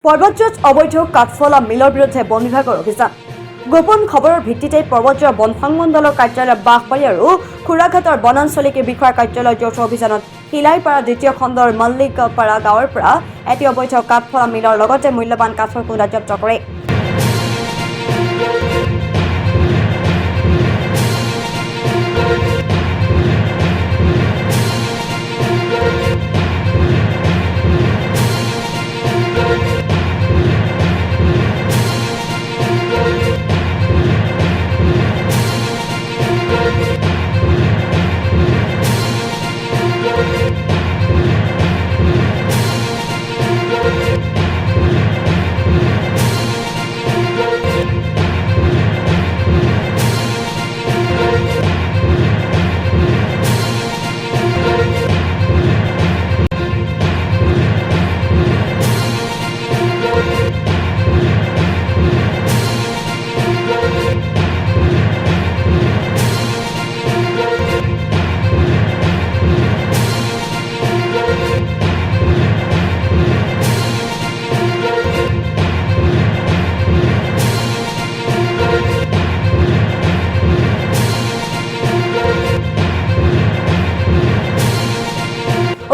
পৰ্বতজোঁট অবৈধ কাঠফলা মিলৰ বিৰুদ্ধে বন বিভাগৰ অভিযান গোপন খবৰৰ ভিত্তিতে পৰ্বতজোঁট বন সংমণ্ডলৰ কাৰ্যালয় বাঁহবাৰী আৰু খুৰাঘাটৰ বনাঞ্চলিক বিষয়াৰ কাৰ্যালয় যৌথ অভিযানত শিলাইপাৰা দ্বিতীয় খণ্ডৰ মল্লিকপাৰা গাঁৱৰ পৰা এটি অবৈধ কাঠফলা মিলৰ লগতে মূল্যৱান কাঠৰ কুঁডা জব্দ কৰে।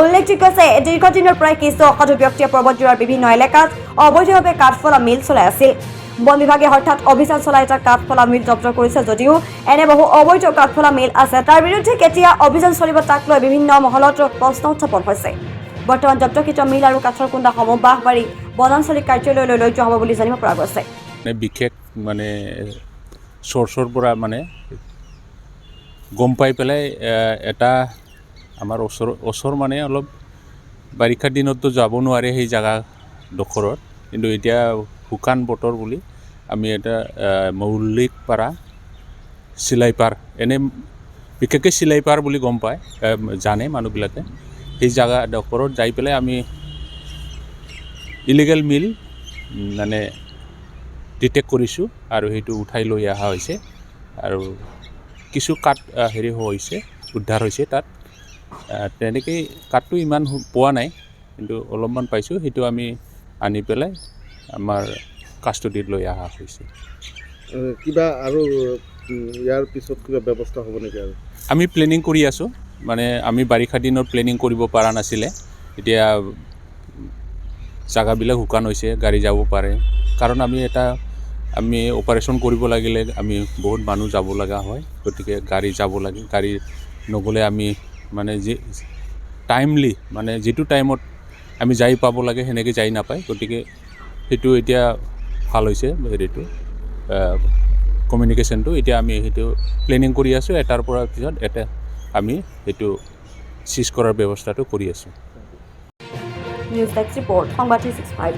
উল্লেখযোগ্য যে দীৰ্ঘদিনৰ পৰাই কিছু অসাধু ব্যক্তিয়ে পৰ্বতজোৰাৰ বিভিন্ন এলেকাত অবৈধভাৱে কাঠফলা মিল চলাই আছিল। বন বিভাগে হঠাৎ অভিযান চলাই এটা কাঠফলা মিল জব্দ কৰিছে যদিও এনে বহু অবৈধ কাঠফলা মিল আছে। তাৰ বিৰুদ্ধে কেতিয়া অভিযান চলিব তাক লৈ বিভিন্ন মহলত প্ৰশ্ন উত্থাপন হৈছে। বৰ্তমান জব্দকৃত মিল আৰু কাঠৰ কুঁডাসমূহ বাঁহবাৰী বনাঞ্চলিক কাৰ্যালয়লৈ লৈ যোৱা হ'ব বুলি জানিব পৰা গৈছে। বিশেষ মানে চ'ৰ্চৰ পৰা মানে গম পাই পেলাই এটা আমাৰ ওচৰ মানে অলপ বাৰিষাৰ দিনততো যাব নোৱাৰে সেই জেগাডোখৰত, কিন্তু এতিয়া শুকান বতৰ বুলি আমি এটা মৌলিকপাৰা চিলাইপাৰ এনে বিশেষকৈ চিলাইপাৰ বুলি গম পায় জানে মানুহবিলাকে। সেই জেগাডোখৰত যাই পেলাই আমি ইলিগেল মিল মানে ডিটেক্ট কৰিছোঁ আৰু সেইটো উঠাই লৈ অহা হৈছে আৰু কিছু কাঠ হৈছে উদ্ধাৰ হৈছে। তাত তেনেকৈ কাঠটো ইমান পোৱা নাই, কিন্তু অলপমান পাইছোঁ। সেইটো আমি আনি পেলাই আমাৰ কাষ্টডিত লৈ অহা হৈছে। কিবা আৰু ইয়াৰ পিছত কিবা ব্যৱস্থা হ'ব নেকি? আৰু আমি প্লেনিং কৰি আছোঁ, মানে আমি বাৰিষা দিনত প্লেনিং কৰিব পৰা নাছিলে। এতিয়া জেগাবিলাক শুকান হৈছে, গাড়ী যাব পাৰে, কাৰণ আমি অপাৰেশ্যন কৰিব লাগিলে আমি বহুত মানুহ যাব লগা হয়, গতিকে গাড়ী যাব লাগে। গাড়ী নগ'লে আমি মানে টাইমলি মানে যিটো টাইমত আমি যাই পাব লাগে সেনেকৈ যাই নাপায়। গতিকে সেইটো এতিয়া ভাল হৈছে, হেৰিটো কমিউনিকেশ্যনটো। এতিয়া আমি সেইটো প্লেনিং কৰি আছোঁ, এটাৰ পৰা পিছত এটা আমি সেইটো চিজ কৰাৰ ব্যৱস্থাটো কৰি আছোঁ। নিউজ ডেস্ক ৰিপৰ্ট সংবাদ 365।